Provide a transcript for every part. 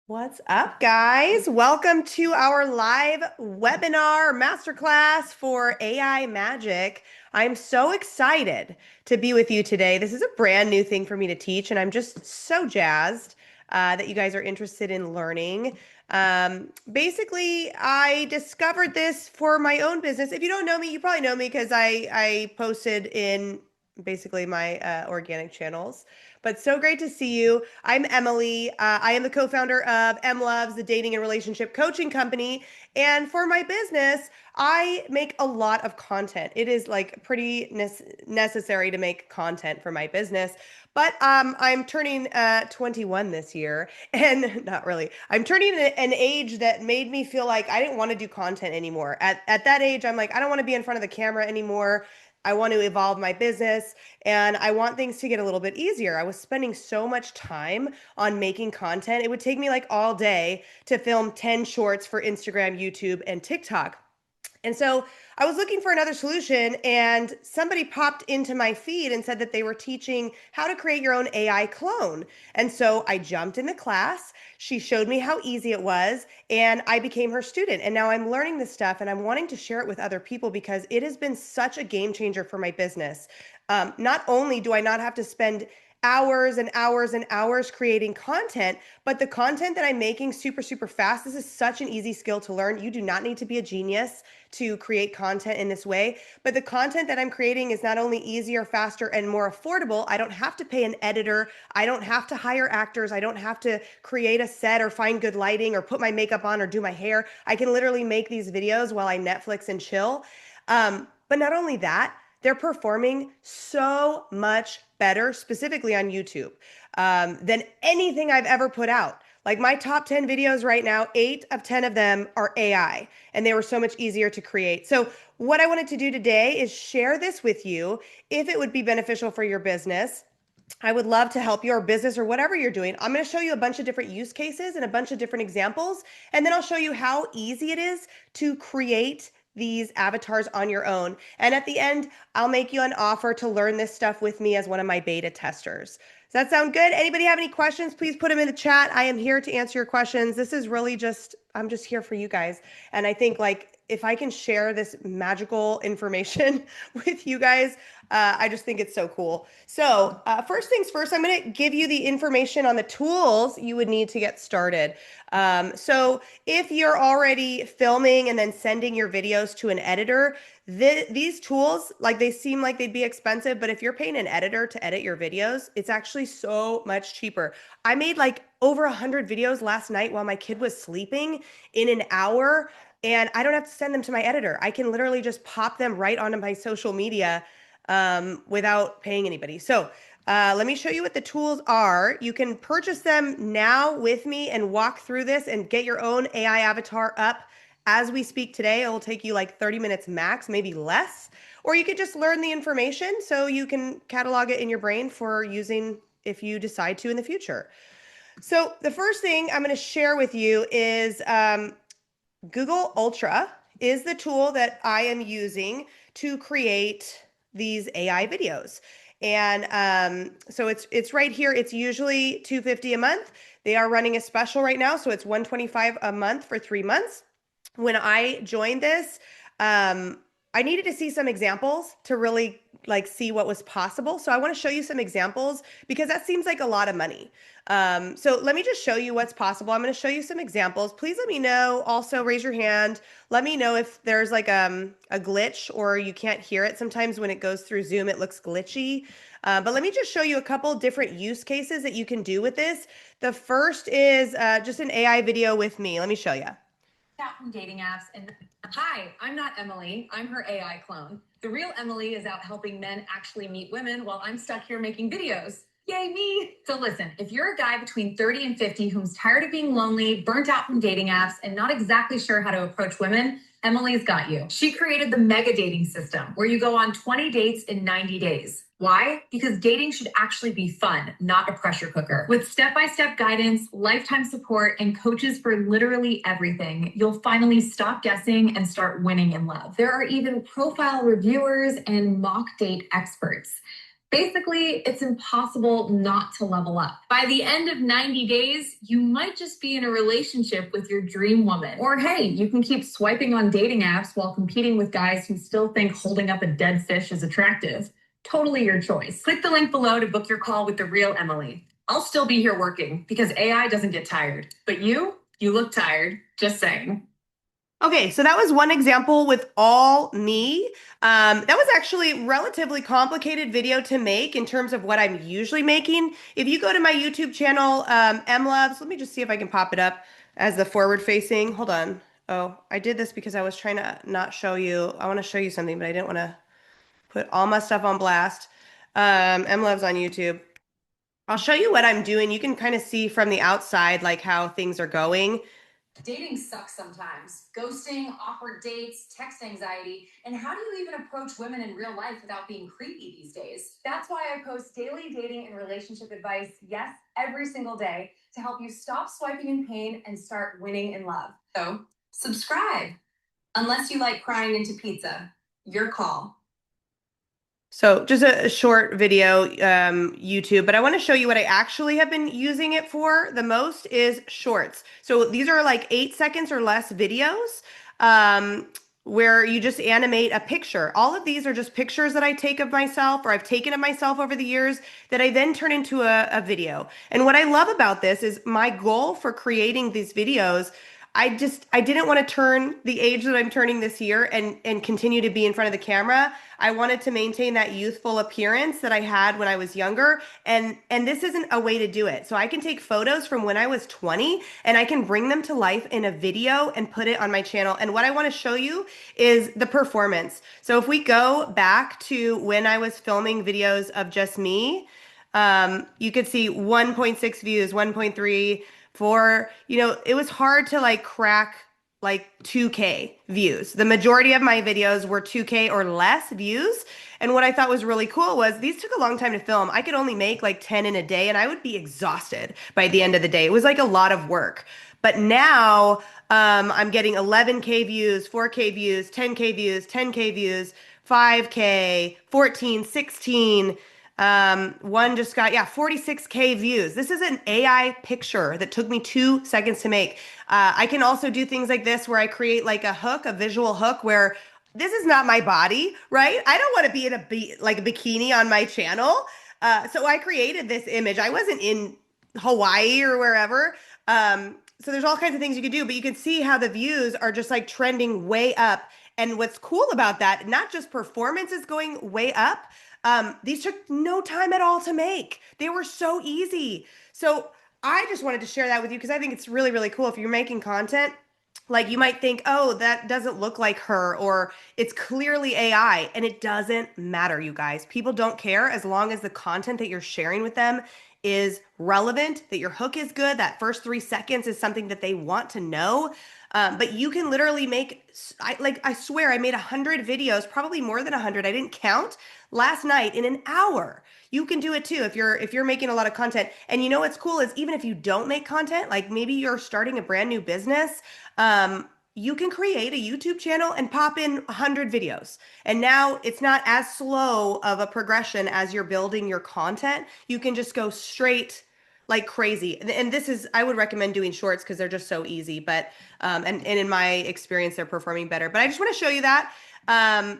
What's up, guys? Welcome to our live webinar masterclass for AI Magic. I'm so excited to be with you today. This is a brand new thing for me to teach, and I'm just so jazzed that you guys are interested in learning. Basically, I discovered this for my own business. If you don't know me, you probably know me because I posted in basically my organic channels. But so great to see you. I'm Emily. I am the co-founder of M Loves, the dating and relationship coaching company. And for my business, I make a lot of content. It is like pretty necessary to make content for my business. But I'm turning 21 this year, and not really. I'm turning an age that made me feel like I didn't want to do content anymore. At that age, I'm like, I don't want to be in front of the camera anymore. I want to evolve my business and I want things to get a little bit easier. I was spending so much time on making content. It would take me like all day to film 10 shorts for Instagram, YouTube, and TikTok. And so I was looking for another solution, and somebody popped into my feed and said that they were teaching how to create your own AI clone. And so I jumped in the class. She showed me how easy it was, and I became her student. And now I'm learning this stuff, and I'm wanting to share it with other people because it has been such a game changer for my business. Not only do I not have to spend hours and hours and hours creating content, but the content that I'm making super, super fast. This is such an easy skill to learn. You do not need to be a genius to create content in this way, but the content that I'm creating is not only easier, faster, and more affordable. I don't have to pay an editor. I don't have to hire actors. I don't have to create a set or find good lighting or put my makeup on or do my hair. I can literally make these videos while I Netflix and chill. But not only that, they're performing so much better, specifically on YouTube, than anything I've ever put out. Like my top 10 videos right now, 8 of 10 of them are AI, and they were so much easier to create. So, what I wanted to do today is share this with you if it would be beneficial for your business. I would love to help your business or whatever you're doing. I'm going to show you a bunch of different use cases and a bunch of different examples, and then I'll show you how easy it is to create these avatars on your own. And at the end, I'll make you an offer to learn this stuff with me as one of my beta testers. Does that sound good? Anybody have any questions? Please put them in the chat. I am here to answer your questions. This is really just, I'm just here for you guys. And I think like if I can share this magical information with you guys, I just think it's so cool. So first things first, I'm going to give you the information on the tools you would need to get started. So if you're already filming and then sending your videos to an editor, these tools, like they seem like they'd be expensive, but if you're paying an editor to edit your videos, it's actually so much cheaper. I made like over 100 videos last night while my kid was sleeping in an hour, and I don't have to send them to my editor. I can literally just pop them right onto my social media without paying anybody. So let me show you what the tools are. You can purchase them now with me and walk through this and get your own AI avatar up as we speak today. It will take you like 30 minutes max, maybe less. Or you could just learn the information so you can catalog it in your brain for using if you decide to in the future. So the first thing I'm going to share with you is Google Ultra is the tool that I am using to create these AI videos. And so it's right here. It's usually $250 a month. They are running a special right now, so it's $125 a month for 3 months. When I joined this, I needed to see some examples to really like see what was possible. So I want to show you some examples because that seems like a lot of money. So let me just show you what's possible. I'm going to show you some examples. Please let me know. Also, raise your hand. Let me know if there's like a glitch or you can't hear it. Sometimes when it goes through Zoom, it looks glitchy. But let me just show you a couple different use cases that you can do with this. The first is just an AI video with me. Let me show you. Out from dating apps and hi, I'm not Emily. I'm her AI clone. The real Emily is out helping men actually meet women while I'm stuck here making videos. Yay, me. So listen, if you're a guy between 30 and 50 who's tired of being lonely, burnt out from dating apps, and not exactly sure how to approach women, Emily's got you. She created the mega dating system where you go on 20 dates in 90 days. Why? Because dating should actually be fun, not a pressure cooker. With step-by-step guidance, lifetime support, and coaches for literally everything, you'll finally stop guessing and start winning in love. There are even profile reviewers and mock date experts. Basically, it's impossible not to level up. By the end of 90 days, you might just be in a relationship with your dream woman. Or hey, you can keep swiping on dating apps while competing with guys who still think holding up a dead fish is attractive. Totally your choice. Click the link below to book your call with the real Emily. I'll still be here working because AI doesn't get tired. But you look tired. Just saying. Okay, so that was one example with all me. That was actually relatively complicated video to make in terms of what I'm usually making. If you go to my YouTube channel, MLoves, let me just see if I can pop it up as the forward facing. Hold on. Oh, I did this because I was trying to not show you. I want to show you something, but I didn't want to put all my stuff on blast. MLoves on YouTube. I'll show you what I'm doing. You can kind of see from the outside like how things are going. Dating sucks sometimes. Ghosting, awkward dates, text anxiety, and how do you even approach women in real life without being creepy these days? That's why I post daily dating and relationship advice, yes, every single day, to help you stop swiping in pain and start winning in love. So, subscribe. Unless you like crying into pizza, your call. So just a short video, YouTube, but I want to show you what I actually have been using it for the most is shorts. So these are like 8 seconds or less videos, where you just animate a picture. All of these are just pictures that I take of myself or I've taken of myself over the years that I then turn into a video. And what I love about this is my goal for creating these videos. I didn't want to turn the age that I'm turning this year and continue to be in front of the camera. I wanted to maintain that youthful appearance that I had when I was younger, and this isn't a way to do it. So I can take photos from when I was 20 and I can bring them to life in a video and put it on my channel. And what I want to show you is the performance. So if we go back to when I was filming videos of just me, you could see 1.6 views, 1.3 for, it was hard to like crack like 2K views. The majority of my videos were 2K or less views. And what I thought was really cool was these took a long time to film. I could only make like 10 in a day and I would be exhausted by the end of the day. It was like a lot of work. But now I'm getting 11K views, 4K views, 10K views, 10K views, 5K, 14, 16. One just got, 46K views. This is an AI picture that took me 2 seconds to make. I can also do things like this where I create like a hook, a visual hook where this is not my body, right? I don't want to be in like a bikini on my channel. So I created this image. I wasn't in Hawaii or wherever. So there's all kinds of things you could do, but you can see how the views are just like trending way up. And what's cool about that, not just performance is going way up, these took no time at all to make. They were so easy. So I just wanted to share that with you because I think it's really, really cool. If you're making content, like you might think, oh, that doesn't look like her, or it's clearly AI, and it doesn't matter, you guys. People don't care as long as the content that you're sharing with them is relevant, that your hook is good, that first 3 seconds is something that they want to know. But you can literally make, I swear, I made 100 videos, probably more than 100. I didn't count last night in an hour. You can do it too if you're making a lot of content. And you know what's cool is even if you don't make content, like maybe you're starting a brand new business, you can create a YouTube channel and pop in 100 videos. And now it's not as slow of a progression as you're building your content. You can just go straight like crazy. And this is, I would recommend doing shorts because they're just so easy. But, and in my experience, they're performing better. But I just want to show you that.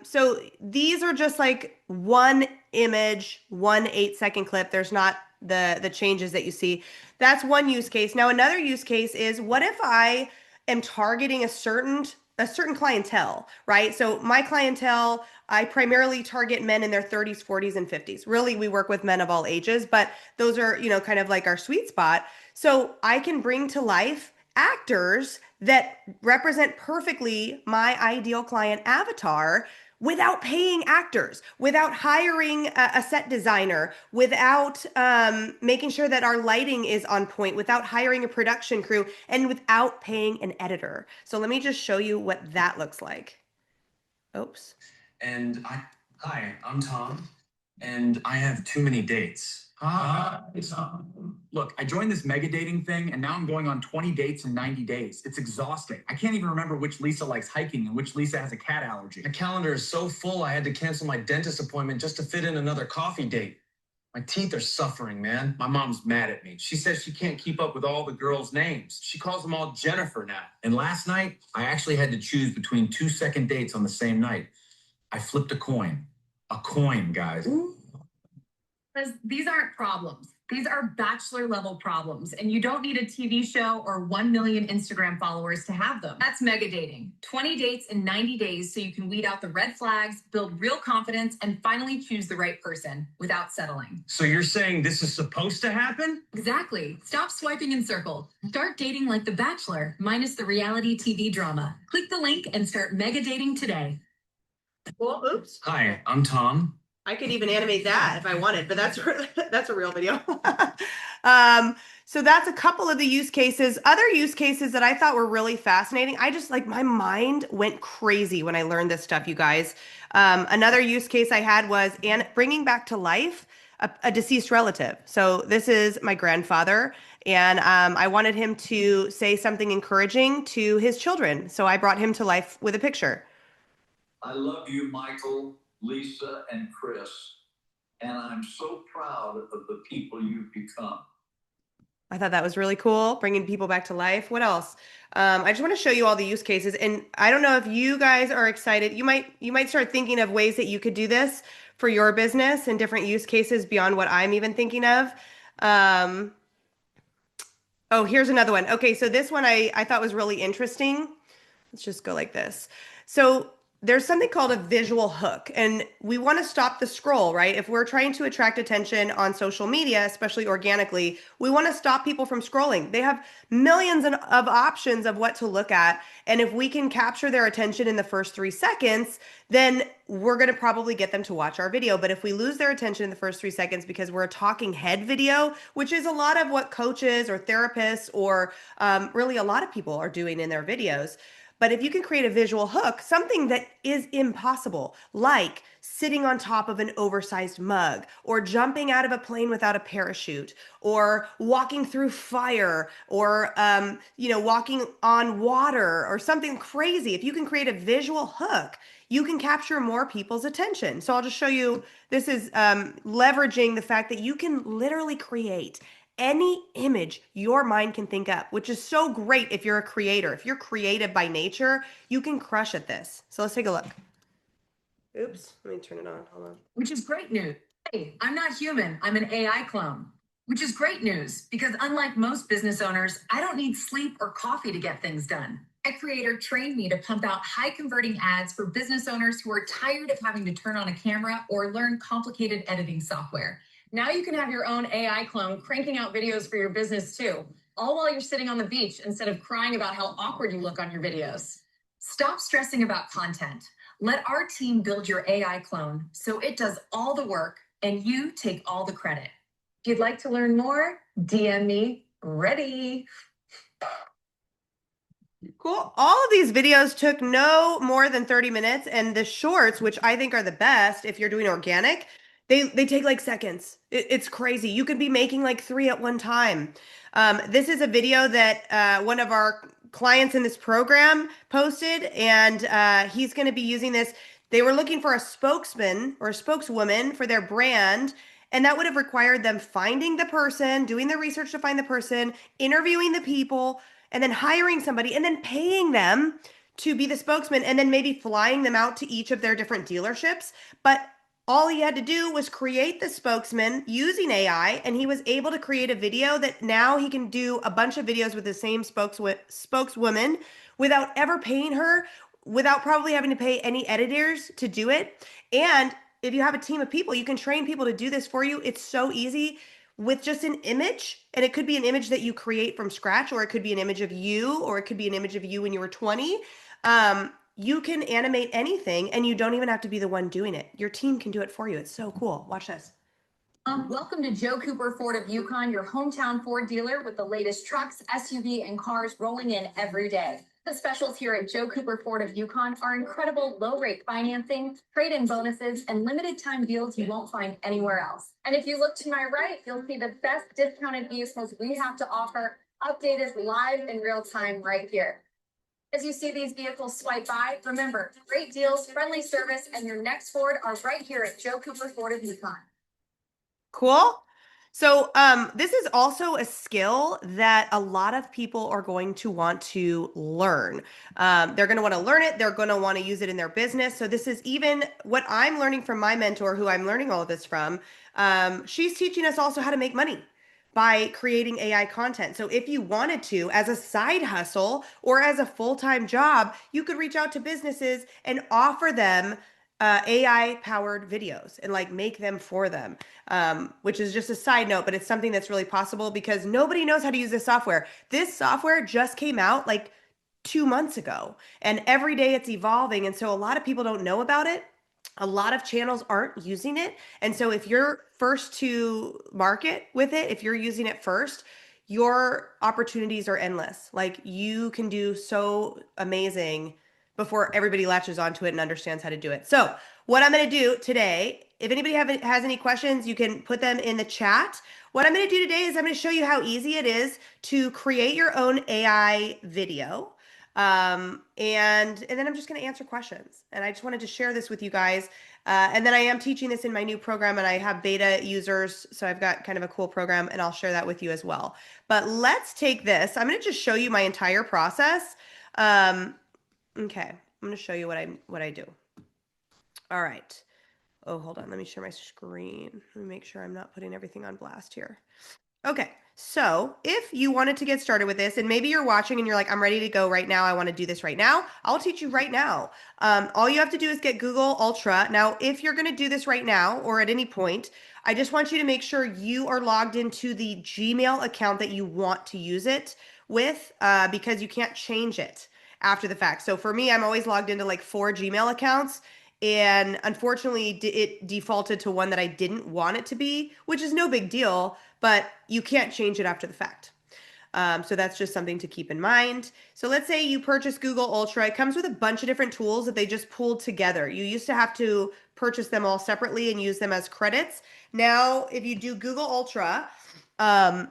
So these are just like one image, 1 8-second clip. There's not the changes that you see. That's one use case. Now, another use case is what if I am targeting a certain clientele, right? So my clientele, I primarily target men in their 30s, 40s, and 50s. Really, we work with men of all ages, but those are, kind of like our sweet spot. So I can bring to life actors that represent perfectly my ideal client avatar without paying actors, without hiring a set designer, without making sure that our lighting is on point, without hiring a production crew, and without paying an editor. So let me just show you what that looks like. Oops. Hi, I'm Tom, and I have too many dates. Hi, Tom. Look, I joined this mega dating thing, and now I'm going on 20 dates in 90 days. It's exhausting. I can't even remember which Lisa likes hiking and which Lisa has a cat allergy. My calendar is so full, I had to cancel my dentist appointment just to fit in another coffee date. My teeth are suffering, man. My mom's mad at me. She says she can't keep up with all the girls' names. She calls them all Jennifer now. And last night, I actually had to choose between 2 second dates on the same night. I flipped a coin. A coin, guys. Because these aren't problems. These are bachelor level problems, and you don't need a TV show or 1 million Instagram followers to have them. That's mega dating. 20 dates in 90 days so you can weed out the red flags, build real confidence, and finally choose the right person without settling. So you're saying this is supposed to happen? Exactly. Stop swiping in circles. Start dating like The Bachelor, minus the reality TV drama. Click the link and start mega dating today. Well, oops. Hi, I'm Tom. I could even animate that if I wanted, but that's that's a real video. So that's a couple of the use cases. Other use cases that I thought were really fascinating. I just like my mind went crazy when I learned this stuff, you guys. Another use case I had was bringing back to life a deceased relative. So this is my grandfather, and I wanted him to say something encouraging to his children. So I brought him to life with a picture. I love you, Michael, Lisa, and Chris, and I'm so proud of the people you've become. I thought that was really cool, bringing people back to life. What else? I just want to show you all the use cases, and I don't know if you guys are excited. You might start thinking of ways that you could do this for your business and different use cases beyond what I'm even thinking of. Oh, here's another one. Okay, so this one I thought was really interesting. Let's just go like this. So there's something called a visual hook, and we want to stop the scroll, right? If we're trying to attract attention on social media, especially organically, we want to stop people from scrolling. They have millions of options of what to look at. And if we can capture their attention in the first 3 seconds, then we're going to probably get them to watch our video. But if we lose their attention in the first 3 seconds because we're a talking head video, which is a lot of what coaches or therapists or really a lot of people are doing in their videos. But if you can create a visual hook, something that is impossible, like sitting on top of an oversized mug, or jumping out of a plane without a parachute, or walking through fire, or walking on water, or something crazy. If you can create a visual hook, you can capture more people's attention. So I'll just show you. This is leveraging the fact that you can literally create any image your mind can think up, which is so great if you're a creator. If you're creative by nature, you can crush at this. So let's take a look. Oops, let me turn it on. Hold on. Which is great news. Hey, I'm not human. I'm an AI clone. Which is great news because unlike most business owners, I don't need sleep or coffee to get things done. A creator trained me to pump out high converting ads for business owners who are tired of having to turn on a camera or learn complicated editing software. Now you can have your own AI clone cranking out videos for your business too, all while you're sitting on the beach instead of crying about how awkward you look on your videos. Stop stressing about content. Let our team build your AI clone so it does all the work and you take all the credit. If you'd like to learn more, DM me. Ready. Cool. All of these videos took no more than 30 minutes, and the shorts, which I think are the best if you're doing organic, they take like seconds. It's crazy. You could be making like 3 at one time. This is a video that one of our clients in this program posted, and he's going to be using this. They were looking for a spokesman or a spokeswoman for their brand, and that would have required them finding the person, doing the research to find the person, interviewing the people, and then hiring somebody and then paying them to be the spokesman, and then maybe flying them out to each of their different dealerships. But all he had to do was create the spokesman using AI, and he was able to create a video that now he can do a bunch of videos with the same spokeswoman without ever paying her, without probably having to pay any editors to do it. And if you have a team of people, you can train people to do this for you. It's so easy with just an image, and it could be an image that you create from scratch, or it could be an image of you, or it could be an image of you when you were 20. You can animate anything, and you don't even have to be the one doing it. Your team can do it for you. It's so cool. Watch this. Welcome to Joe Cooper Ford of Yukon, your hometown Ford dealer with the latest trucks, SUV, and cars rolling in every day. The specials here at Joe Cooper Ford of Yukon are incredible low-rate financing, trade-in bonuses, and limited-time deals you won't find anywhere else. And if you look to my right, you'll see the best discounted vehicles we have to offer, updated live in real time right here. As you see these vehicles swipe by, remember, great deals, friendly service, and your next Ford are right here at Joe Cooper Ford of Yukon. Cool. So, this is also a skill that a lot of people are going to want to learn. They're going to want to learn it. They're going to want to use it in their business. So, this is even what I'm learning from my mentor, who I'm learning all of this from. She's teaching us also how to make money by creating AI content. So, if you wanted to, as a side hustle or as a full-time job, you could reach out to businesses and offer them AI powered videos and like make them for them, which is just a side note, but it's something that's really possible because nobody knows how to use this software. This software just came out like 2 months ago, and every day it's evolving. And so a lot of people don't know about it. A lot of channels aren't using it. And so if you're first to market with it, if you're using it first, your opportunities are endless. Like you can do so amazing before everybody latches onto it and understands how to do it. So, what I'm going to do today, if anybody has any questions, you can put them in the chat. What I'm going to do today is I'm going to show you how easy it is to create your own AI video. And then I'm just going to answer questions. And I just wanted to share this with you guys. And then I am teaching this in my new program, and I have beta users. So I've got kind of a cool program, and I'll share that with you as well. But let's take this. I'm going to just show you my entire process. Okay, I'm going to show you what I do. All right. Oh, hold on. Let me share my screen. Let me make sure I'm not putting everything on blast here. Okay, so if you wanted to get started with this, and maybe you're watching and you're like, I'm ready to go right now, I want to do this right now, I'll teach you right now. All you have to do is get Google Ultra. Now, if you're going to do this right now or at any point, I just want you to make sure you are logged into the Gmail account that you want to use it with, because you can't change it after the fact. So for me, I'm always logged into like 4 Gmail accounts. And unfortunately, it defaulted to one that I didn't want it to be, which is no big deal, but you can't change it after the fact. So that's just something to keep in mind. So let's say you purchase Google Ultra. It comes with a bunch of different tools that they just pulled together. You used to have to purchase them all separately and use them as credits. Now, if you do Google Ultra,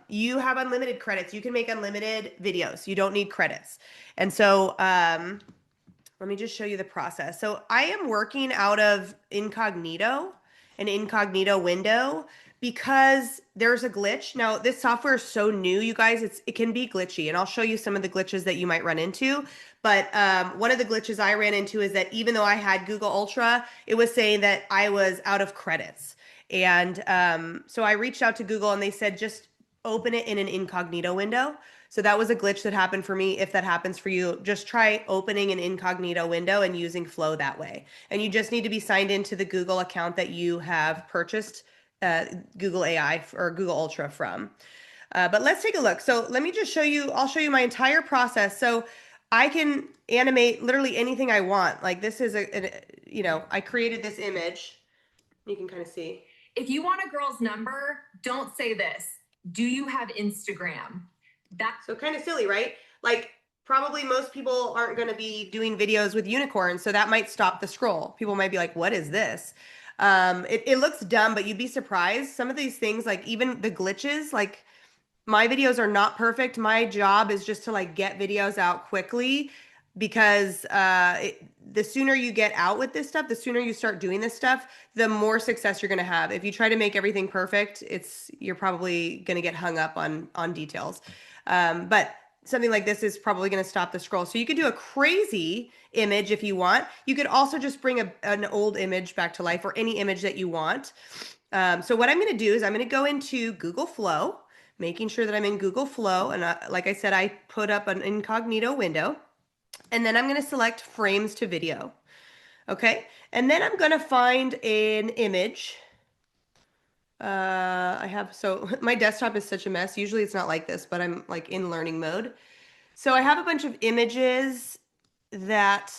you have unlimited credits. You can make unlimited videos. You don't need credits. And so, let me just show you the process. So I am working out of incognito, an incognito window, because there's a glitch. Now, this software is so new, you guys, it can be glitchy, and I'll show you some of the glitches that you might run into. But one of the glitches I ran into is that even though I had Google Ultra, it was saying that I was out of credits. And so I reached out to Google, and they said, just open it in an incognito window. So that was a glitch that happened for me. If that happens for you, just try opening an incognito window and using Flow that way. And you just need to be signed into the Google account that you have purchased Google AI or Google Ultra from. But let's take a look. So let me just show you, I'll show you my entire process. So I can animate literally anything I want. Like this is I created this image. You can kind of see. If you want a girl's number, don't say this. Do you have Instagram? That's so kind of silly, right? Like probably most people aren't going to be doing videos with unicorns, so that might stop the scroll. People might be like, what is this? It looks dumb, but you'd be surprised. Some of these things, like even the glitches, like my videos are not perfect. My job is just to like get videos out quickly, because the sooner you get out with this stuff, the sooner you start doing this stuff, the more success you're going to have. If you try to make everything perfect, you're probably going to get hung up on details. But something like this is probably going to stop the scroll. So you could do a crazy image if you want. You could also just bring an old image back to life, or any image that you want. So what I'm going to do is I'm going to go into Google Flow, making sure that I'm in Google Flow. And like I said, I put up an incognito window. And then I'm going to select frames to video. Okay. And then I'm going to find an image. So my desktop is such a mess. Usually it's not like this, but I'm like in learning mode. So I have a bunch of images that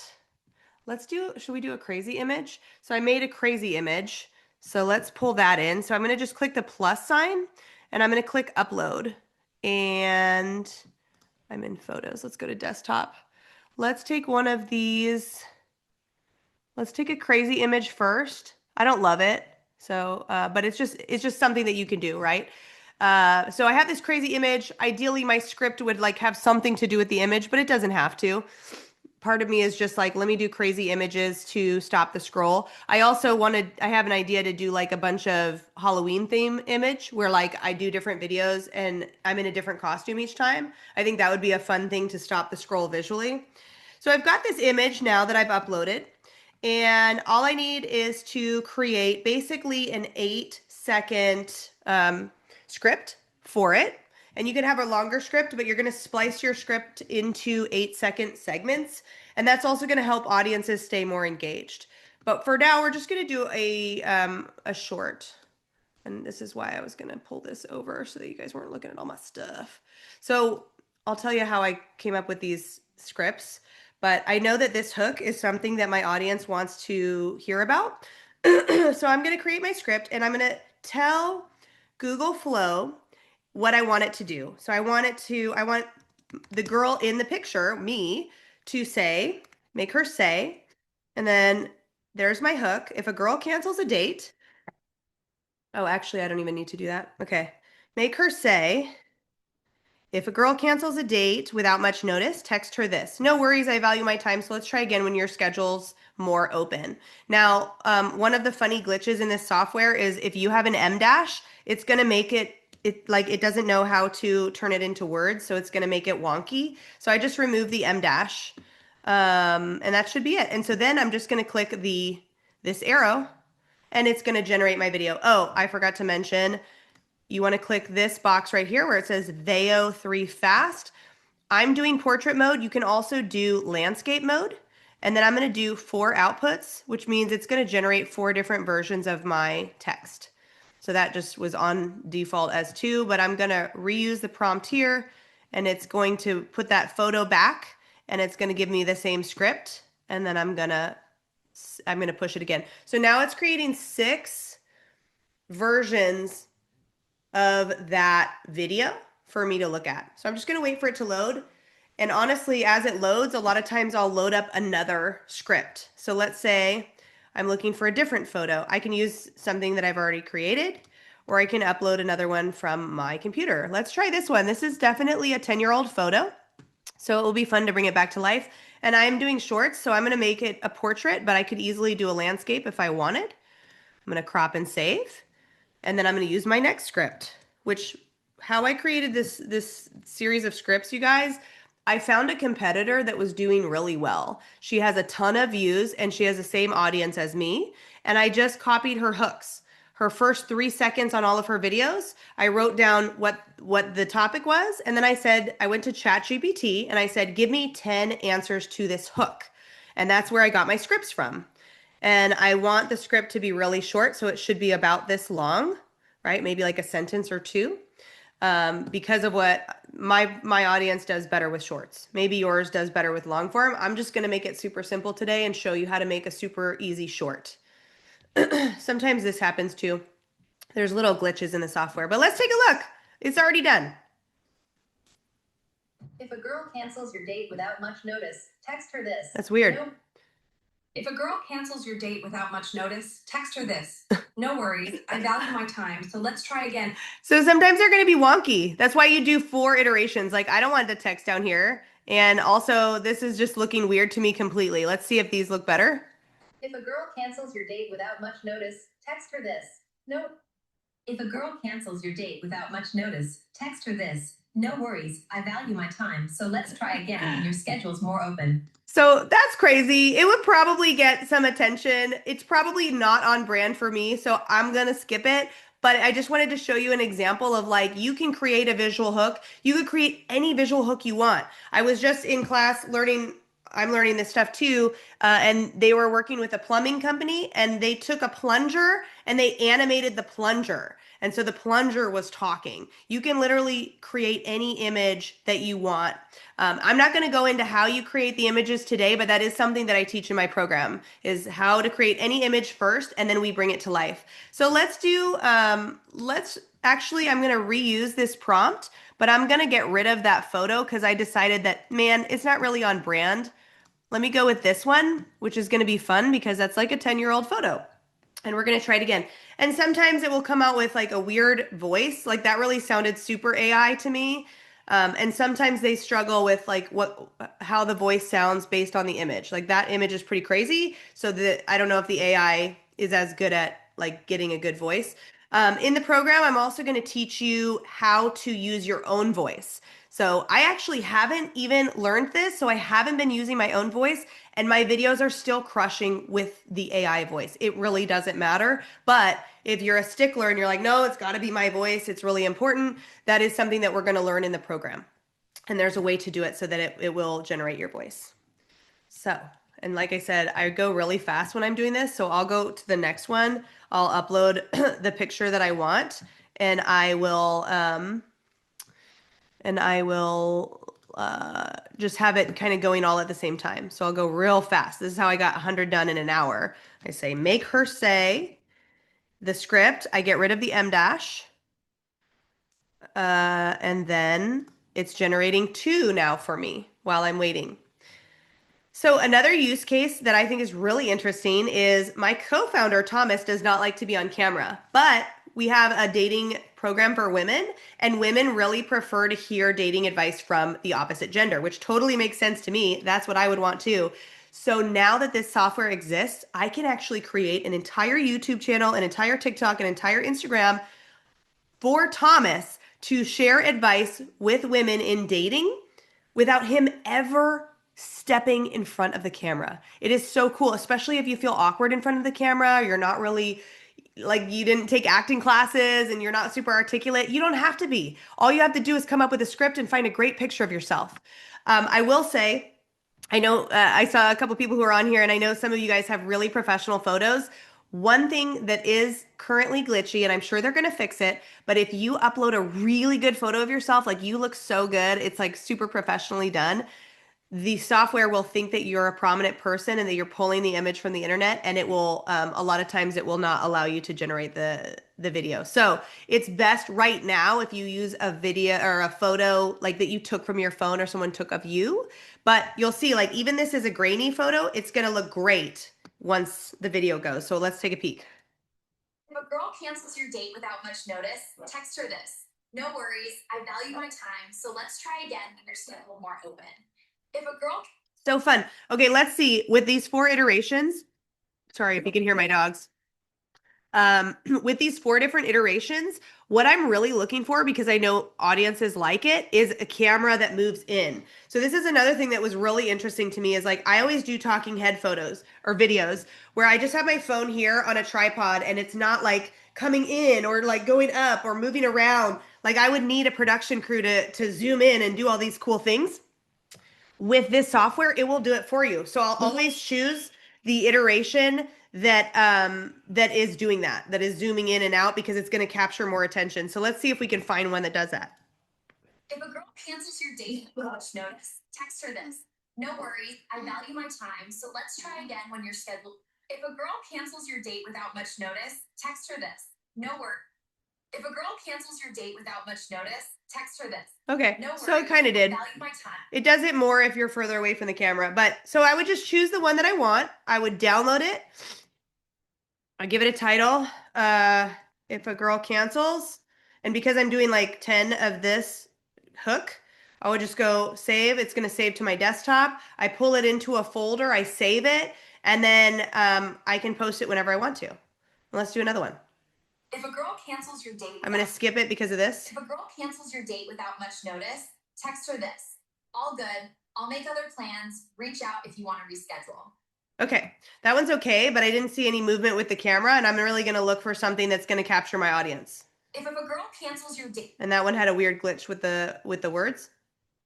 should we do a crazy image? So I made a crazy image. So let's pull that in. So I'm going to just click the plus sign, and I'm going to click upload, and I'm in photos. Let's go to desktop. Let's take one of these. Let's take a crazy image first. I don't love it. So, but it's just something that you can do, right? So I have this crazy image. Ideally, my script would like have something to do with the image, but it doesn't have to. part of me is just like, let me do crazy images to stop the scroll. I also I have an idea to do like a bunch of Halloween theme image where like I do different videos and I'm in a different costume each time. I think that would be a fun thing to stop the scroll visually. So I've got this image now that I've uploaded, and all I need is to create basically an 8-second script for it. And you can have a longer script, but you're going to splice your script into 8-second segments. And that's also going to help audiences stay more engaged. But for now, we're just going to do a short. And this is why I was going to pull this over so that you guys weren't looking at all my stuff. So I'll tell you how I came up with these scripts. But I know that this hook is something that my audience wants to hear about. So I'm going to create my script and I'm going to tell Google Flow what I want it to do. So I want the girl in the picture, me, to say, make her say, and then there's my hook. If a girl cancels a date, oh, actually, I don't even need to do that. Okay. Make her say, if a girl cancels a date without much notice, text her this. No worries, I value my time. So let's try again when your schedule's more open. Now, one of the funny glitches in this software is if you have an M dash, it's going to make it like it doesn't know how to turn it into words. So it's going to make it wonky. So I just removed the M dash and that should be it. And so then I'm just going to click this arrow and it's going to generate my video. Oh, I forgot to mention, you want to click this box right here where it says Veo 3 fast. I'm doing portrait mode. You can also do landscape mode. And then I'm going to do 4 outputs, which means it's going to generate 4 different versions of my text. So that just was on default as 2, but I'm going to reuse the prompt here and it's going to put that photo back and it's going to give me the same script. And then I'm going to push it again. So now it's creating 6 versions of that video for me to look at. So I'm just going to wait for it to load. And honestly, as it loads, a lot of times I'll load up another script. So let's say I'm looking for a different photo. I can use something that I've already created, or I can upload another one from my computer. Let's try this one. This is definitely a 10-year-old photo. So it will be fun to bring it back to life. And I'm doing shorts, so I'm going to make it a portrait, but I could easily do a landscape if I wanted. I'm going to crop and save. And then I'm going to use my next script, which how I created this series of scripts, you guys, I found a competitor that was doing really well. She has a ton of views and she has the same audience as me. And I just copied her hooks. Her first 3 seconds on all of her videos, I wrote down what the topic was. And then I went to ChatGPT and I said, give me 10 answers to this hook. And that's where I got my scripts from. And I want the script to be really short, so it should be about this long, right? Maybe like a sentence or 2, because of what my audience does better with shorts. Maybe yours does better with long form. I'm just going to make it super simple today and show you how to make a super easy short. Sometimes this happens too. There's little glitches in the software, but let's take a look. It's already done. If a girl cancels your date without much notice, text her this. That's weird. No. If a girl cancels your date without much notice, text her this. No worries, I value my time, so let's try again. So sometimes they're going to be wonky. That's why you do 4 iterations. Like I don't want the text down here. And also this is just looking weird to me completely. Let's see if these look better. If a girl cancels your date without much notice, text her this. No. If a girl cancels your date without much notice, text her this. No worries, I value my time, so let's try again when your schedule's more open. So that's crazy. It would probably get some attention. It's probably not on brand for me, so I'm going to skip it. But I just wanted to show you an example of like, you can create a visual hook. You could create any visual hook you want. I was just in class learning, I'm learning this stuff too, and they were working with a plumbing company and they took a plunger and they animated the plunger. And so the plunger was talking. You can literally create any image that you want. I'm not going to go into how you create the images today, but that is something that I teach in my program, is how to create any image first and then we bring it to life. So let's do, I'm going to reuse this prompt, but I'm going to get rid of that photo because I decided that, man, it's not really on brand. Let me go with this one, which is going to be fun because that's like a 10-year-old photo. And we're going to try it again. And sometimes it will come out with like a weird voice. Like that really sounded super AI to me. And sometimes they struggle with like how the voice sounds based on the image. Like that image is pretty crazy. So that I don't know if the AI is as good at like getting a good voice. In the program, I'm also going to teach you how to use your own voice. So I actually haven't even learned this, so I haven't been using my own voice, and my videos are still crushing with the AI voice. It really doesn't matter. But if you're a stickler and you're like, no, it's got to be my voice, it's really important, that is something that we're going to learn in the program. And there's a way to do it so that it will generate your voice. So, and like I said, I go really fast when I'm doing this. So I'll go to the next one. I'll upload the picture that I want, and I will just have it kind of going all at the same time. So I'll go real fast. This is how I got 100 done in an hour. I say, make her say the script. I get rid of the M dash. And then it's generating 2 now for me while I'm waiting. So another use case that I think is really interesting is my co-founder, Thomas, does not like to be on camera, but we have a dating program for women, and women really prefer to hear dating advice from the opposite gender, which totally makes sense to me. That's what I would want too. So now that this software exists, I can actually create an entire YouTube channel, an entire TikTok, an entire Instagram for Thomas to share advice with women in dating without him ever stepping in front of the camera. It is so cool, especially if you feel awkward in front of the camera, you're not really like you didn't take acting classes and you're not super articulate. You don't have to be. All you have to do is come up with a script and find a great picture of yourself. I will say, I know I saw a couple people who are on here, and I know some of you guys have really professional photos. One thing that is currently glitchy, and I'm sure they're going to fix it, but if you upload a really good photo of yourself, like you look so good, it's like super professionally done, the software will think that you're a prominent person and that you're pulling the image from the internet, and it will a lot of times it will not allow you to generate the video. So it's best right now if you use a video or a photo like that you took from your phone or someone took of you. But you'll see, like, even this is a grainy photo, it's going to look great once the video goes. So let's take a peek. If a girl cancels your date without much notice, text her this. No worries, I value my time, so let's try again when your schedule more open. If a girl So fun. Okay, let's see. With these 4 iterations, sorry if you can hear my dogs. With these 4 different iterations, what I'm really looking for, because I know audiences like it, is a camera that moves in. So this is another thing that was really interesting to me is like I always do talking head photos or videos where I just have my phone here on a tripod and it's not like coming in or like going up or moving around. Like I would need a production crew to zoom in and do all these cool things. With this software, it will do it for you. So I'll always choose the iteration that is doing that is zooming in and out because it's going to capture more attention. So let's see if we can find one that does that. If a girl cancels your date without much notice, text her this. No worries, I value my time, so let's try again when you're scheduled. If a girl cancels your date without much notice, text her this. No worries. If a girl cancels your date without much notice, text her this. Okay, No so it worries, kind I of did. value my time. It does it more if you're further away from the camera. But so I would just choose the one that I want. I would download it. I give it a title. If a girl cancels, and because I'm doing like 10 of this hook, I would just go save. It's going to save to my desktop. I pull it into a folder. I save it, and then I can post it whenever I want to. Let's do another one. If a girl cancels your date, I'm going to skip it because of this. If a girl cancels your date without much notice, text her this. All good. I'll make other plans. Reach out if you want to reschedule. Okay, that one's okay, but I didn't see any movement with the camera, and I'm really going to look for something that's going to capture my audience. If a girl cancels your date, And that one had a weird glitch with the words.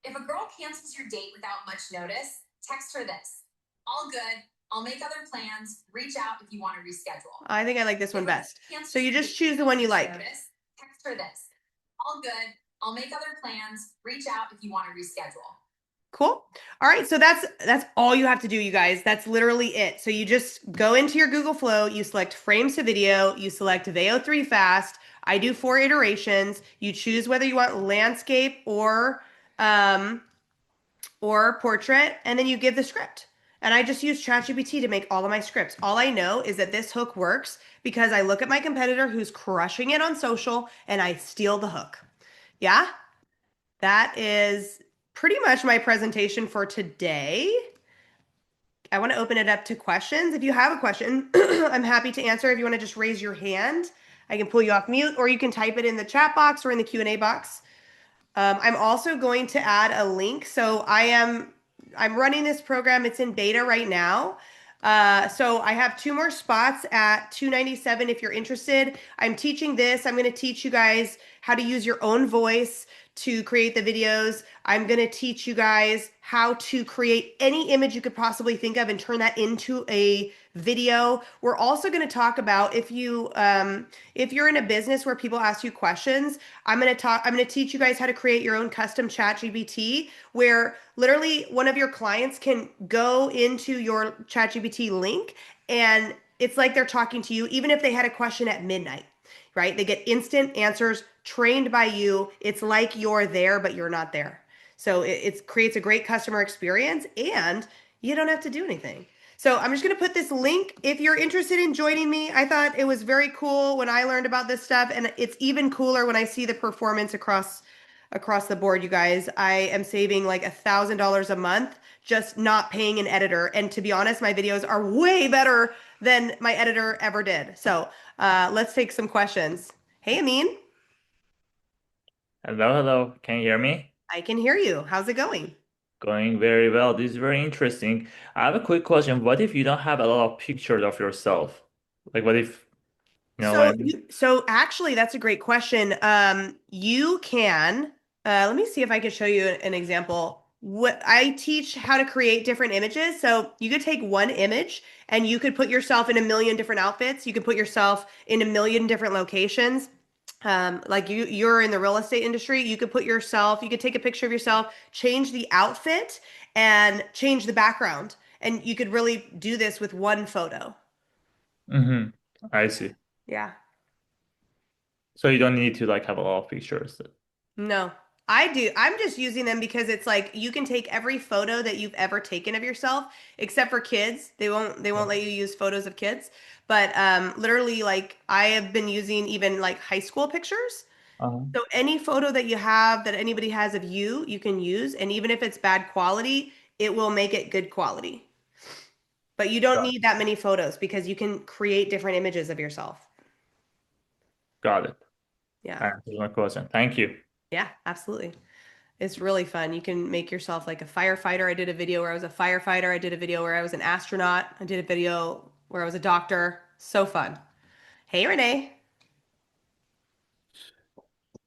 If a girl cancels your date without much notice, text her this. All good. I'll make other plans. Reach out if you want to reschedule. I think I like this one If a girl best. cancels So you your just date choose the one you without much like. notice, text her this. All good. I'll make other plans. Reach out if you want to reschedule. Cool. All right, so that's all you have to do, you guys. That's literally it. So you just go into your Google Flow, you select frames to video, you select VAO3 fast. I do 4 iterations. You choose whether you want landscape or portrait, and then you give the script. And I just use ChatGPT to make all of my scripts. All I know is that this hook works because I look at my competitor who's crushing it on social and I steal the hook. Yeah? That is pretty much my presentation for today. I want to open it up to questions. If you have a question, I'm happy to answer. If you want to just raise your hand, I can pull you off mute, or you can type it in the chat box or in the Q&A box. I'm also going to add a link. So I'm running this program. It's in beta right now. So I have two more spots at $297 if you're interested. I'm teaching this. I'm going to teach you guys how to use your own voice to create the videos. I'm going to teach you guys how to create any image you could possibly think of and turn that into a video. We're also going to talk about if you're in a business where people ask you questions, I'm going to teach you guys how to create your own custom chat GPT where literally one of your clients can go into your chat GPT link and it's like they're talking to you even if they had a question at midnight, right? They get instant answers trained by you. It's like you're there, but you're not there. So it creates a great customer experience and you don't have to do anything. So I'm just going to put this link if you're interested in joining me. I thought it was very cool when I learned about this stuff, and it's even cooler when I see the performance across the board, you guys. I am saving like $1,000 a month just not paying an editor. And to be honest, my videos are way better than my editor ever did. So let's take some questions. Hey, Amin. Hello, hello. Can you hear me? I can hear you. How's it going? Going very well. This is very interesting. I have a quick question. What if you don't have a lot of pictures of yourself? Like, what if, you know what I mean? So actually, that's a great question. You can, let me see if I can show you an example. What I teach how to create different images. So you could take one image and you could put yourself in a million different outfits. You could put yourself in a million different locations. Like you're in the real estate industry, you could you could take a picture of yourself, change the outfit and change the background. And you could really do this with one photo. Mm-hmm. I see. Yeah. So you don't need to like have a lot of pictures. No, I do. I'm just using them because it's like you can take every photo that you've ever taken of yourself, except for kids. They won't let you use photos of kids. But literally, like I have been using even like high school pictures. Uh-huh. So any photo that you have that anybody has of you, you can use, and even if it's bad quality, it will make it good quality. But you don't Got need that many photos because you can create different images of yourself. got it. Yeah. Answers my question. Thank you. Yeah, absolutely. It's really fun. You can make yourself like a firefighter. I did a video where I was a firefighter. I did a video where I was an astronaut. I did a video where I was a doctor. So fun. Hey, Renee.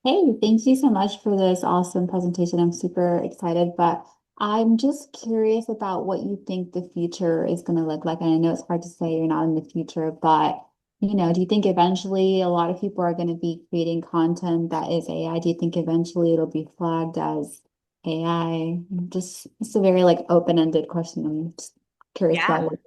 Hey, thank you so much for this awesome presentation. I'm super excited, but I'm just curious about what you think the future is going to look like. And I know it's hard to say you're not in the future, but do you think eventually a lot of people are going to be creating content that is AI? Do you think eventually it'll be flagged as AI? Just it's a very like open-ended question. I'm just curious about Yeah. what.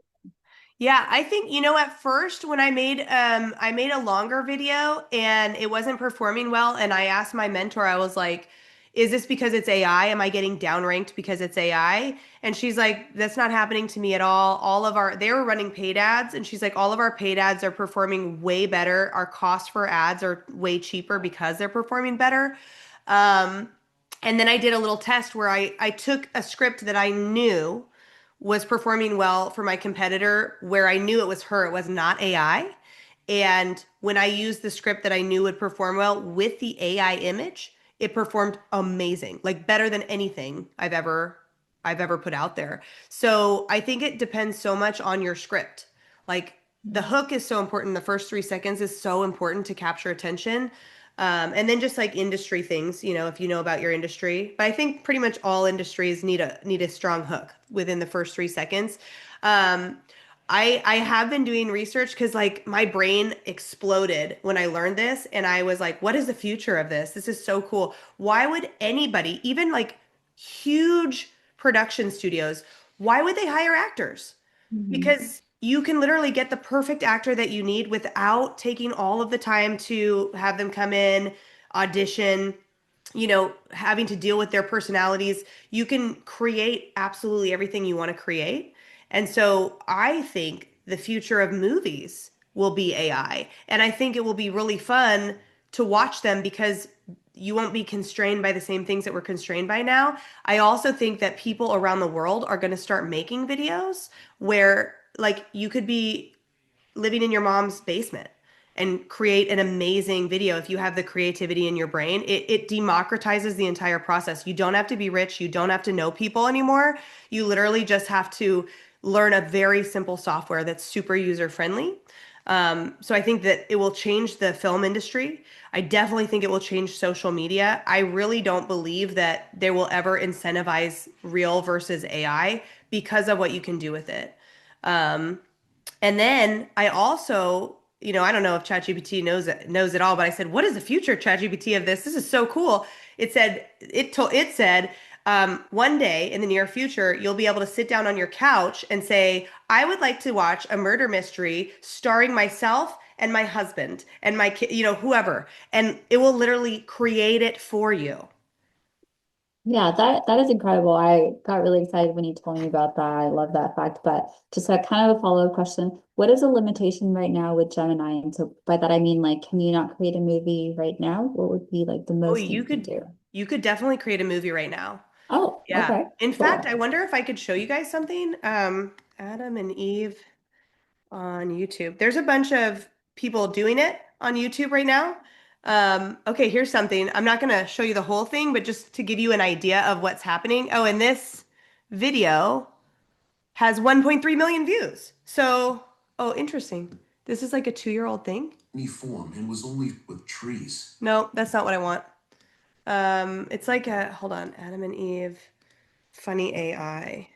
Yeah, I think, at first when I made a longer video and it wasn't performing well and I asked my mentor, I was like, is this because it's AI? Am I getting downranked because it's AI? And she's like, that's not happening to me at all. They were running paid ads and she's like, all of our paid ads are performing way better. Our cost for ads are way cheaper because they're performing better. Um, and then I did a little test where I took a script that I knew was performing well for my competitor where I knew it was her, it was not AI. And when I used the script that I knew would perform well with the AI image, it performed amazing, like better than anything I've ever put out there. So I think it depends so much on your script. Like the hook is so important. The first 3 seconds is so important to capture attention. And then just like industry things, if you know about your industry. But I think pretty much all industries need a strong hook within the first 3 seconds. Um, I have been doing research because like my brain exploded when I learned this, and I was like, what is the future of this? This is so cool. Why would anybody, even like huge production studios, why would they hire actors? Mhm. Because you can literally get the perfect actor that you need without taking all of the time to have them come in, audition, having to deal with their personalities. You can create absolutely everything you want to create. And so I think the future of movies will be AI. And I think it will be really fun to watch them because you won't be constrained by the same things that we're constrained by now. I also think that people around the world are going to start making videos where like you could be living in your mom's basement and create an amazing video if you have the creativity in your brain. It democratizes the entire process. You don't have to be rich. You don't have to know people anymore. You literally just have to learn a very simple software that's super user friendly. So I think that it will change the film industry. I definitely think it will change social media. I really don't believe that they will ever incentivize real versus AI because of what you can do with it. Um, and then I also, I don't know if ChatGPT knows it all, but I said, "What is the future, ChatGPT, of this? This is so cool." It said, one day in the near future, you'll be able to sit down on your couch and say, "I would like to watch a murder mystery starring myself and my husband and my kid, whoever," and it will literally create it for you. Yeah, that is incredible. I got really excited when you told me about that. I love that fact. But just a kind of a follow-up question. What is a limitation right now with Gemini? And so by that I mean like, can you not create a movie right now? What would be like the Oh, most that you you could could do? you could definitely create a movie right now. Oh, Yeah. okay, In fact, I cool. wonder if I could show you guys something. Adam and Eve on YouTube. There's a bunch of people doing it on YouTube right now. Okay, here's something. I'm not going to show you the whole thing, but just to give you an idea of what's happening. Oh, and this video has 1.3 million views. So, oh, interesting. This is like a 2-year-old thing. Form and was only with trees. No, that's not what I want. It's like hold on, Adam and Eve, funny AI.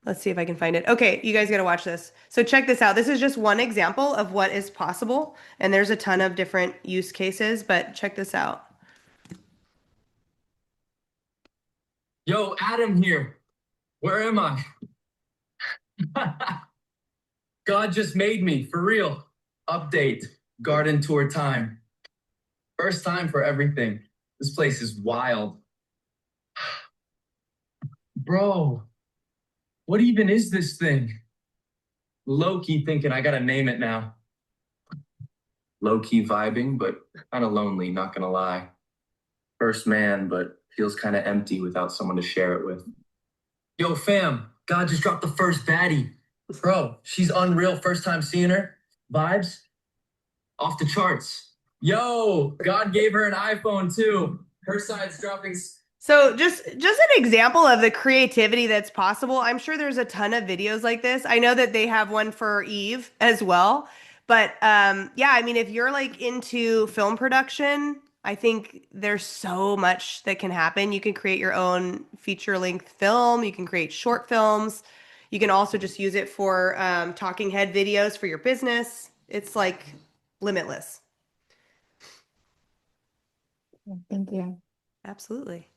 Let's see if I can find it. Okay, you guys got to watch this. So check this out. This is just one example of what is possible, and there's a ton of different use cases, but check this out. Yo, Adam here. Where am I? God just made me, for real. Update. Garden tour time. First time for everything. This place is wild. Bro, what even is this thing? Low key thinking I gotta name it now. Low key vibing, but kind of lonely, not gonna lie. First man, but feels kind of empty without someone to share it with. Yo, fam, God just dropped the first baddie. Bro, she's unreal. First time seeing her. Vibes off the charts. Yo, God gave her an iPhone too. Her side's dropping. So just an example of the creativity that's possible. I'm sure there's a ton of videos like this. I know that they have one for Eve as well. But yeah, I mean, if you're like into film production, I think there's so much that can happen. You can create your own feature-length film. You can create short films. You can also just use it for talking head videos for your business. It's like limitless. Thank you. Absolutely.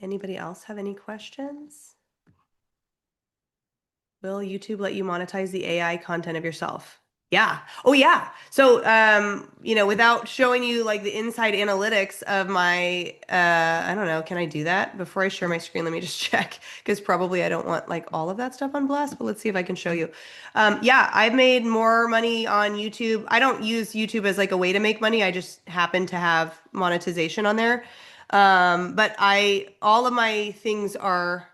Anybody else have any questions? Will YouTube let you monetize the AI content of yourself? Yeah. Oh, yeah. So, without showing you like the inside analytics of my, I don't know, can I do that before I share my screen? Let me just check because probably I don't want like all of that stuff on blast, but let's see if I can show you. Yeah, I've made more money on YouTube. I don't use YouTube as like a way to make money. I just happen to have monetization on there. But all of my things are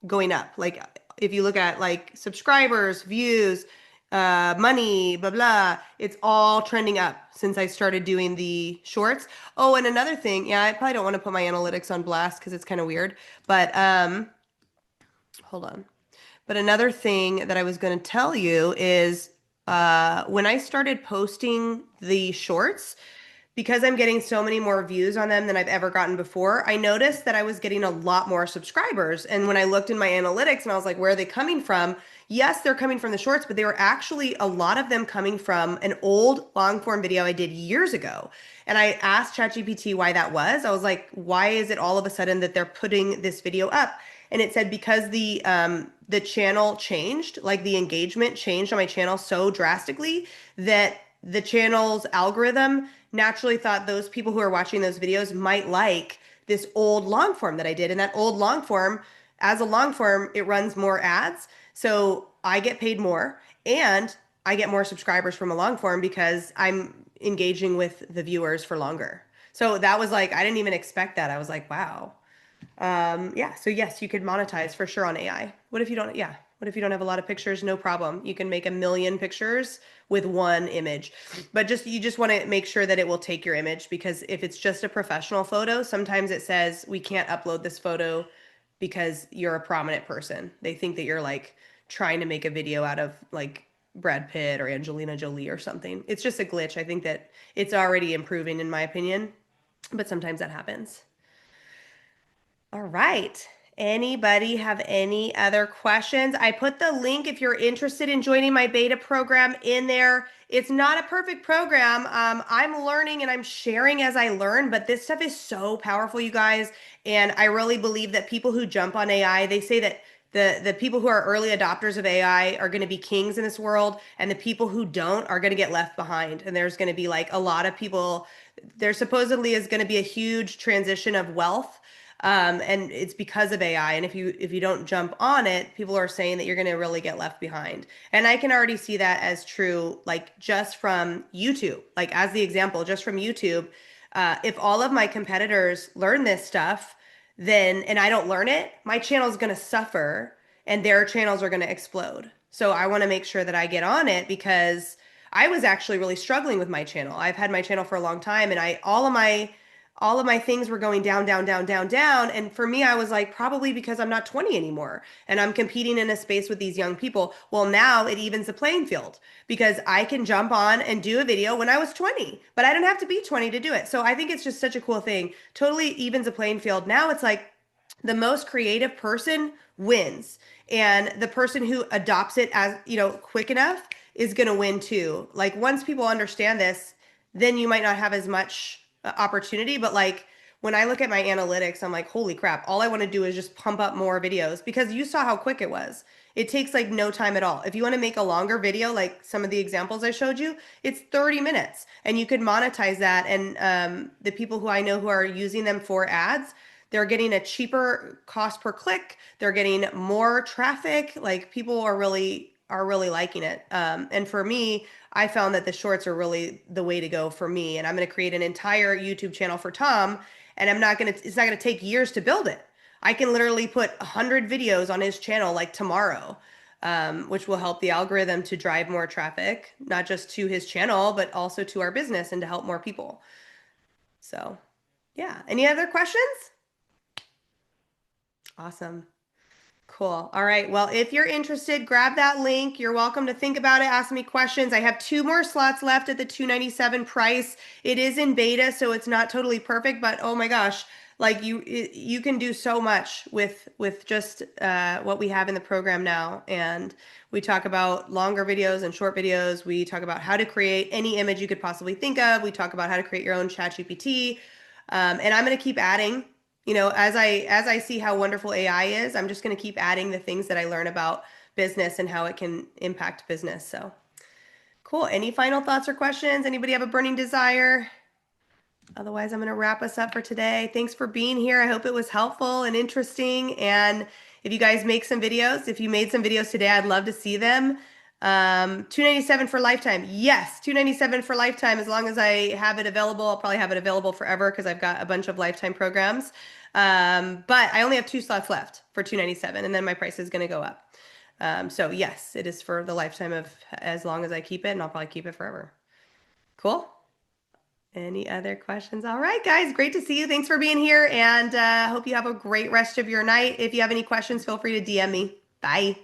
going up. Like if you look at like subscribers, views, money, blah blah, it's all trending up since I started doing the shorts. Oh, and another thing, yeah, I probably don't want to put my analytics on blast because it's kind of weird. But hold on. But another thing that I was going to tell you is when I started posting the shorts, because I'm getting so many more views on them than I've ever gotten before, I noticed that I was getting a lot more subscribers. And when I looked in my analytics and I was like, where are they coming from? Yes, they're coming from the shorts, but they were actually a lot of them coming from an old long form video I did years ago. And I asked ChatGPT why that was. I was like, why is it all of a sudden that they're putting this video up? And it said because the channel changed, like the engagement changed on my channel so drastically that the channel's algorithm naturally thought those people who are watching those videos might like this old long form that I did. And that old long form, as a long form, it runs more ads. So I get paid more and I get more subscribers from a long form because I'm engaging with the viewers for longer. So that was like, I didn't even expect that. I was like, wow. Yeah, so yes, you could monetize for sure on AI. What if you don't, yeah, what if you don't have a lot of pictures? No problem. You can make 1 million pictures with one image. But you just want to make sure that it will take your image, because if it's just a professional photo, sometimes it says we can't upload this photo because you're a prominent person. They think that you're like trying to make a video out of like Brad Pitt or Angelina Jolie or something. It's just a glitch. I think that it's already improving in my opinion, but sometimes that happens. All right. Anybody have any other questions? I put the link if you're interested in joining my beta program in there. It's not a perfect program. I'm learning and I'm sharing as I learn, but this stuff is so powerful, you guys. And I really believe that people who jump on AI, they say that the people who are early adopters of AI are going to be kings in this world, and the people who don't are going to get left behind. And there's going to be like a lot of people, there supposedly is going to be a huge transition of wealth, and it's because of AI. And if you don't jump on it, people are saying that you're going to really get left behind. And I can already see that as true, like just from YouTube, like as the example, just from YouTube. If all of my competitors learn this stuff, then and I don't learn it, my channel is going to suffer, and their channels are going to explode. So I want to make sure that I get on it, because I was actually really struggling with my channel. I've had my channel for a long time, and all of my things were going down, down, down, down, down. And for me, I was like, probably because I'm not 20 anymore and I'm competing in a space with these young people. Well, now it evens the playing field, because I can jump on and do a video when I was 20, but I don't have to be 20 to do it. So I think it's just such a cool thing. Totally evens the playing field. Now it's like the most creative person wins. And the person who adopts it as, quick enough is going to win too. Like once people understand this, then you might not have as much opportunity. But like when I look at my analytics, I'm like, holy crap, all I want to do is just pump up more videos, because you saw how quick it was. It takes like no time at all. If you want to make a longer video, like some of the examples I showed you, it's 30 minutes and you could monetize that. And the people who I know who are using them for ads, they're getting a cheaper cost per click. They're getting more traffic. Like people are really liking it. And for me, I found that the shorts are really the way to go for me. And I'm going to create an entire YouTube channel for Tom, and it's not going to take years to build it. I can literally put 100 videos on his channel like tomorrow, which will help the algorithm to drive more traffic, not just to his channel, but also to our business and to help more people. So yeah. Any other questions? Awesome. Cool. All right. Well, if you're interested, grab that link. You're welcome to think about it, ask me questions. I have 2 more slots left at the $297 price. It is in beta, so it's not totally perfect, but oh my gosh, like you can do so much with just what we have in the program now. And we talk about longer videos and short videos. We talk about how to create any image you could possibly think of. We talk about how to create your own ChatGPT. And I'm going to keep adding. As I see how wonderful AI is, I'm just going to keep adding the things that I learn about business and how it can impact business. So cool. Any final thoughts or questions? Anybody have a burning desire? Otherwise, I'm going to wrap us up for today. Thanks for being here. I hope it was helpful and interesting. And if you guys make some videos, if you made some videos today, I'd love to see them. $297 for lifetime. Yes, $297 for lifetime. As long as I have it available, I'll probably have it available forever because I've got a bunch of lifetime programs. But I only have 2 slots left for $297, and then my price is going to go up. So yes, it is for the lifetime of as long as I keep it, and I'll probably keep it forever. Cool. Any other questions? All right, guys, great to see you. Thanks for being here, and hope you have a great rest of your night. If you have any questions, feel free to DM me. Bye.